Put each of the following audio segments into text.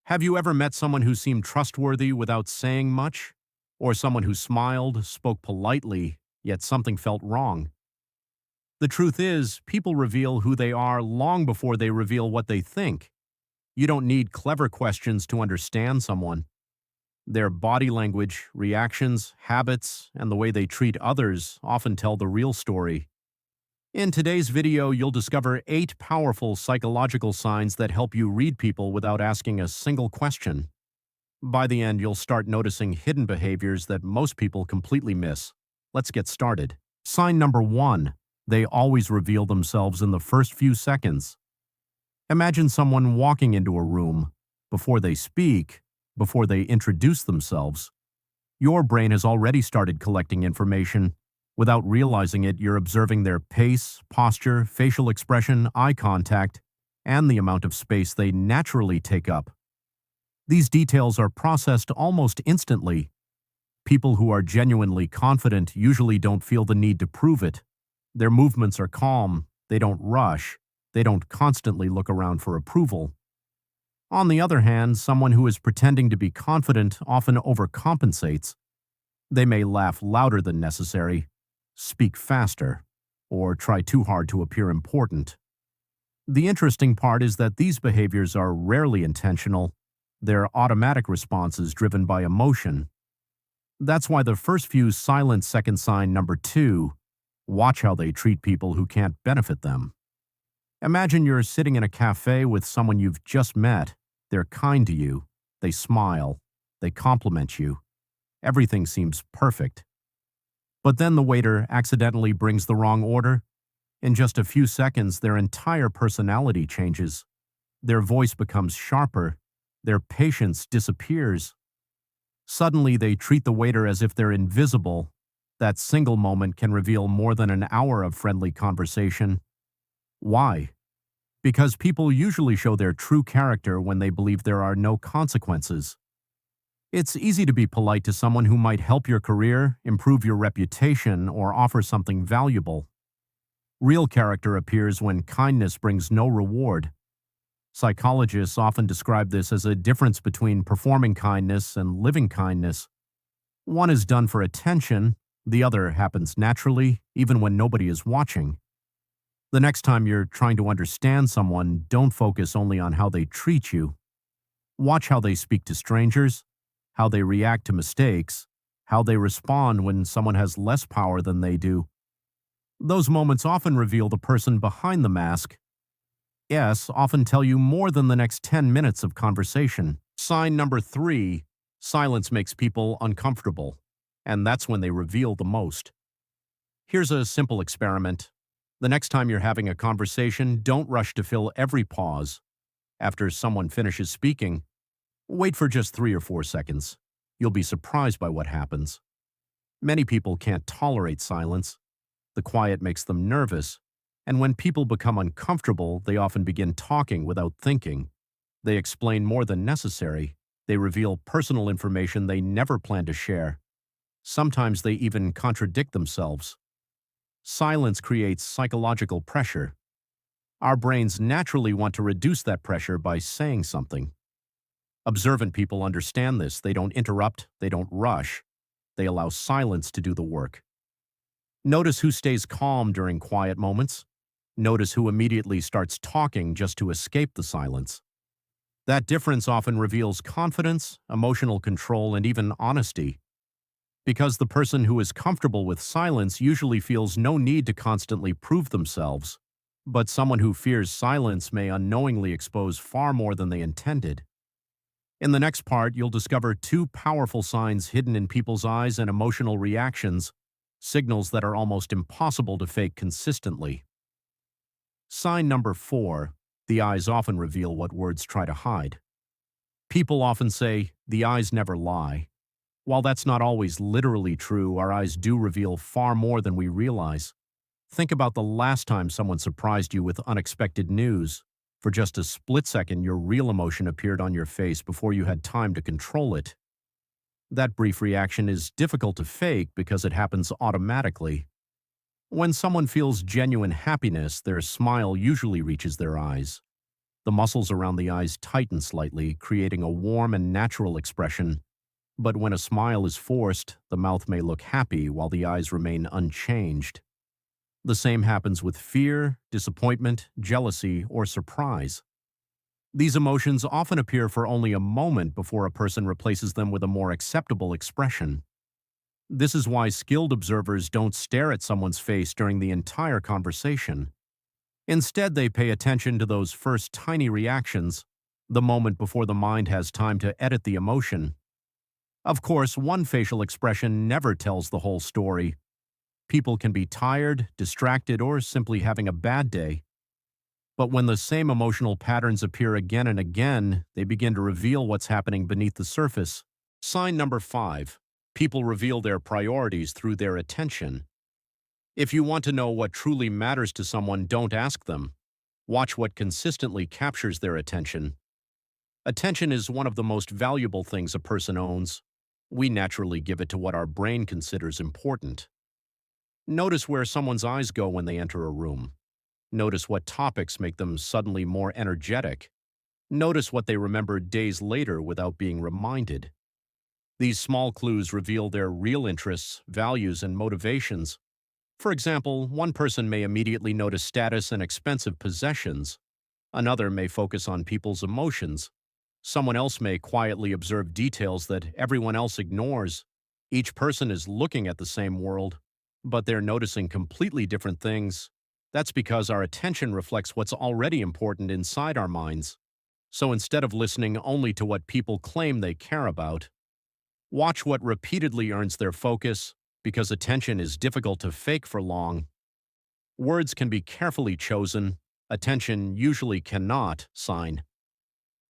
Have you ever met someone who seemed trustworthy without saying much? Or someone who smiled, spoke politely, yet something felt wrong? The truth is, people reveal who they are long before they reveal what they think. You don't need clever questions to understand someone. Their body language, reactions, habits, and the way they treat others often tell the real story. In today's video, you'll discover 8 powerful psychological signs that help you read people without asking a single question. By the end, you'll start noticing hidden behaviors that most people completely miss. Let's get started. Sign number 1. They always reveal themselves in the first few seconds. Imagine someone walking into a room. Before they speak, before they introduce themselves, your brain has already started collecting information. Without realizing it, you're observing their pace, posture, facial expression, eye contact, and the amount of space they naturally take up. These details are processed almost instantly. People who are genuinely confident usually don't feel the need to prove it. Their movements are calm, they don't rush, they don't constantly look around for approval. On the other hand, someone who is pretending to be confident often overcompensates. They may laugh louder than necessary, speak faster, or try too hard to appear important. The interesting part is that these behaviors are rarely intentional. They're automatic responses driven by emotion. That's why the first few silent second sign number 2, watch how they treat people who can't benefit them. Imagine you're sitting in a cafe with someone you've just met. They're kind to you, they smile, they compliment you. Everything seems perfect. But then the waiter accidentally brings the wrong order. In just a few seconds, their entire personality changes. Their voice becomes sharper. Their patience disappears. Suddenly, they treat the waiter as if they're invisible. That single moment can reveal more than an hour of friendly conversation. Why? Because people usually show their true character when they believe there are no consequences. It's easy to be polite to someone who might help your career, improve your reputation, or offer something valuable. Real character appears when kindness brings no reward. Psychologists often describe this as a difference between performing kindness and living kindness. One is done for attention, the other happens naturally, even when nobody is watching. The next time you're trying to understand someone, don't focus only on how they treat you. Watch how they speak to strangers, how they react to mistakes, how they respond when someone has less power than they do. Those moments often reveal the person behind the mask. Yes, often tell you more than the next 10 minutes of conversation. Sign number 3, silence makes people uncomfortable, and that's when they reveal the most. Here's a simple experiment. The next time you're having a conversation, don't rush to fill every pause. After someone finishes speaking, wait for just 3 or 4 seconds. You'll be surprised by what happens. Many people can't tolerate silence. The quiet makes them nervous, and when people become uncomfortable, they often begin talking without thinking. They explain more than necessary. They reveal personal information they never planned to share. Sometimes they even contradict themselves. Silence creates psychological pressure. Our brains naturally want to reduce that pressure by saying something. Observant people understand this. They don't interrupt, they don't rush. They allow silence to do the work. Notice who stays calm during quiet moments. Notice who immediately starts talking just to escape the silence. That difference often reveals confidence, emotional control, and even honesty. Because the person who is comfortable with silence usually feels no need to constantly prove themselves. But someone who fears silence may unknowingly expose far more than they intended. In the next part, you'll discover 2 powerful signs hidden in people's eyes and emotional reactions, signals that are almost impossible to fake consistently. Sign number 4, the eyes often reveal what words try to hide. People often say, the eyes never lie. While that's not always literally true, our eyes do reveal far more than we realize. Think about the last time someone surprised you with unexpected news. For just a split second, your real emotion appeared on your face before you had time to control it. That brief reaction is difficult to fake because it happens automatically. When someone feels genuine happiness, their smile usually reaches their eyes. The muscles around the eyes tighten slightly, creating a warm and natural expression, but when a smile is forced, the mouth may look happy while the eyes remain unchanged. The same happens with fear, disappointment, jealousy, or surprise. These emotions often appear for only a moment before a person replaces them with a more acceptable expression. This is why skilled observers don't stare at someone's face during the entire conversation. Instead, they pay attention to those first tiny reactions, the moment before the mind has time to edit the emotion. Of course, one facial expression never tells the whole story. People can be tired, distracted, or simply having a bad day. But when the same emotional patterns appear again and again, they begin to reveal what's happening beneath the surface. Sign number 5. People reveal their priorities through their attention. If you want to know what truly matters to someone, don't ask them. Watch what consistently captures their attention. Attention is one of the most valuable things a person owns. We naturally give it to what our brain considers important. Notice where someone's eyes go when they enter a room. Notice what topics make them suddenly more energetic. Notice what they remember days later without being reminded. These small clues reveal their real interests, values, and motivations. For example, one person may immediately notice status and expensive possessions. Another may focus on people's emotions. Someone else may quietly observe details that everyone else ignores. Each person is looking at the same world, but they're noticing completely different things. That's because our attention reflects what's already important inside our minds. So instead of listening only to what people claim they care about, watch what repeatedly earns their focus, because attention is difficult to fake for long. Words can be carefully chosen. Attention usually cannot. Sign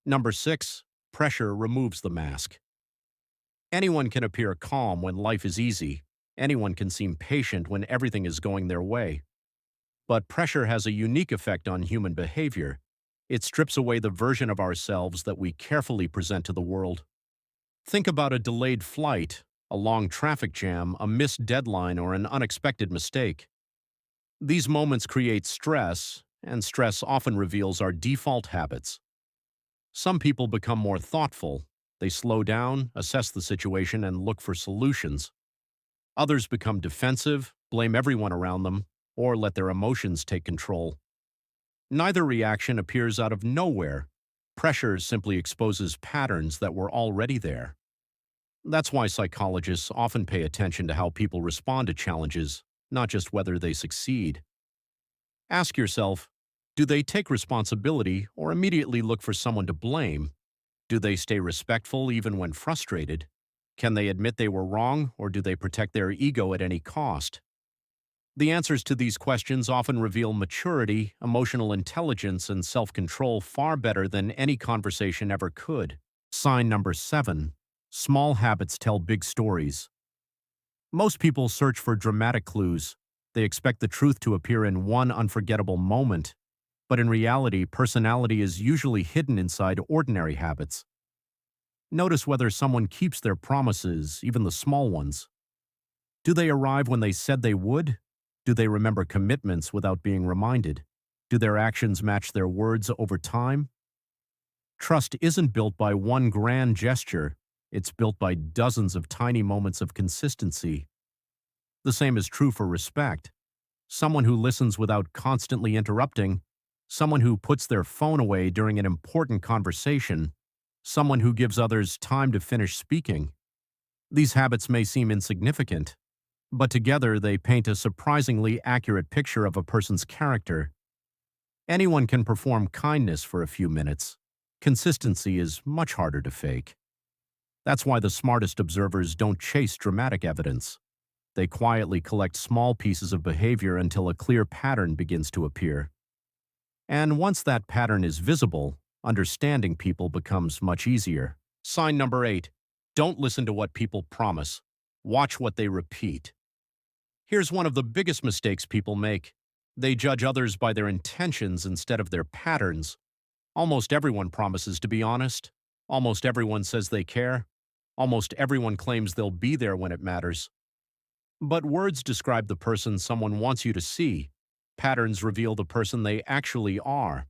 number 6. Pressure removes the mask. Anyone can appear calm when life is easy. Anyone can seem patient when everything is going their way. But pressure has a unique effect on human behavior. It strips away the version of ourselves that we carefully present to the world. Think about a delayed flight, a long traffic jam, a missed deadline, or an unexpected mistake. These moments create stress, and stress often reveals our default habits. Some people become more thoughtful. They slow down, assess the situation, and look for solutions. Others become defensive, blame everyone around them, or let their emotions take control. Neither reaction appears out of nowhere. Pressure simply exposes patterns that were already there. That's why psychologists often pay attention to how people respond to challenges, not just whether they succeed. Ask yourself, do they take responsibility or immediately look for someone to blame? Do they stay respectful even when frustrated? Can they admit they were wrong, or do they protect their ego at any cost? The answers to these questions often reveal maturity, emotional intelligence, and self-control far better than any conversation ever could. Sign number 7. Small habits tell big stories. Most people search for dramatic clues. They expect the truth to appear in one unforgettable moment. But in reality, personality is usually hidden inside ordinary habits. Notice whether someone keeps their promises, even the small ones. Do they arrive when they said they would? Do they remember commitments without being reminded? Do their actions match their words over time? Trust isn't built by one grand gesture. It's built by dozens of tiny moments of consistency. The same is true for respect. Someone who listens without constantly interrupting, someone who puts their phone away during an important conversation, someone who gives others time to finish speaking. These habits may seem insignificant, but together they paint a surprisingly accurate picture of a person's character. Anyone can perform kindness for a few minutes. Consistency is much harder to fake. That's why the smartest observers don't chase dramatic evidence. They quietly collect small pieces of behavior until a clear pattern begins to appear. And once that pattern is visible, understanding people becomes much easier. Sign number 8. Don't listen to what people promise. Watch what they repeat. Here's one of the biggest mistakes people make. They judge others by their intentions instead of their patterns. Almost everyone promises to be honest. Almost everyone says they care. Almost everyone claims they'll be there when it matters. But words describe the person someone wants you to see. Patterns reveal the person they actually are.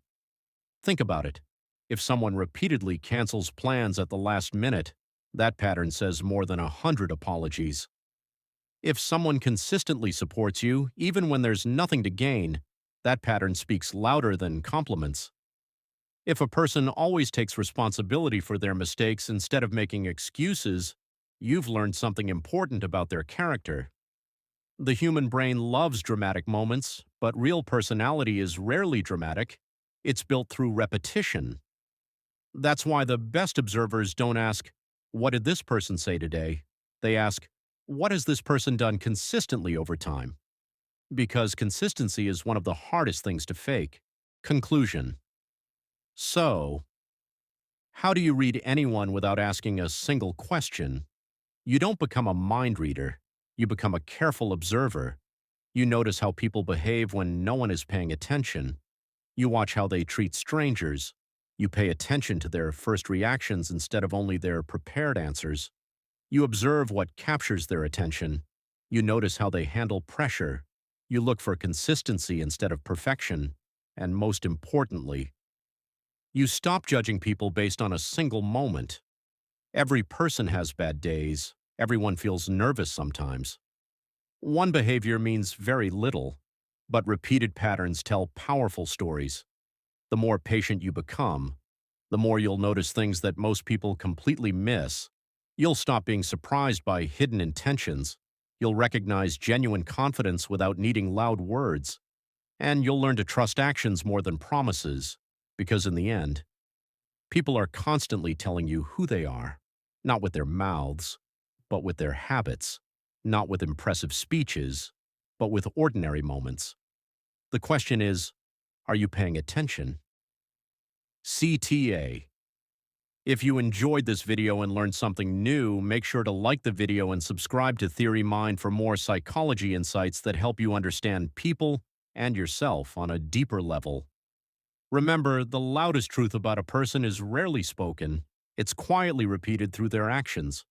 Think about it. If someone repeatedly cancels plans at the last minute, that pattern says more than 100 apologies. If someone consistently supports you, even when there's nothing to gain, that pattern speaks louder than compliments. If a person always takes responsibility for their mistakes instead of making excuses, you've learned something important about their character. The human brain loves dramatic moments, but real personality is rarely dramatic. It's built through repetition. That's why the best observers don't ask, "What did this person say today?" They ask, "What has this person done consistently over time?" Because consistency is one of the hardest things to fake. Conclusion. So, how do you read anyone without asking a single question? You don't become a mind reader. You become a careful observer. You notice how people behave when no one is paying attention. You watch how they treat strangers. You pay attention to their first reactions instead of only their prepared answers. You observe what captures their attention. You notice how they handle pressure. You look for consistency instead of perfection. And most importantly, you stop judging people based on a single moment. Every person has bad days. Everyone feels nervous sometimes. One behavior means very little, but repeated patterns tell powerful stories. The more patient you become, the more you'll notice things that most people completely miss. You'll stop being surprised by hidden intentions. You'll recognize genuine confidence without needing loud words. And you'll learn to trust actions more than promises, because in the end, people are constantly telling you who they are, not with their mouths, but with their habits, not with impressive speeches, but with ordinary moments. The question is, are you paying attention? CTA. If you enjoyed this video and learned something new, make sure to like the video and subscribe to Theory Mind for more psychology insights that help you understand people and yourself on a deeper level. Remember, the loudest truth about a person is rarely spoken. It's quietly repeated through their actions.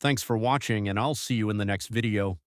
Thanks for watching, and I'll see you in the next video.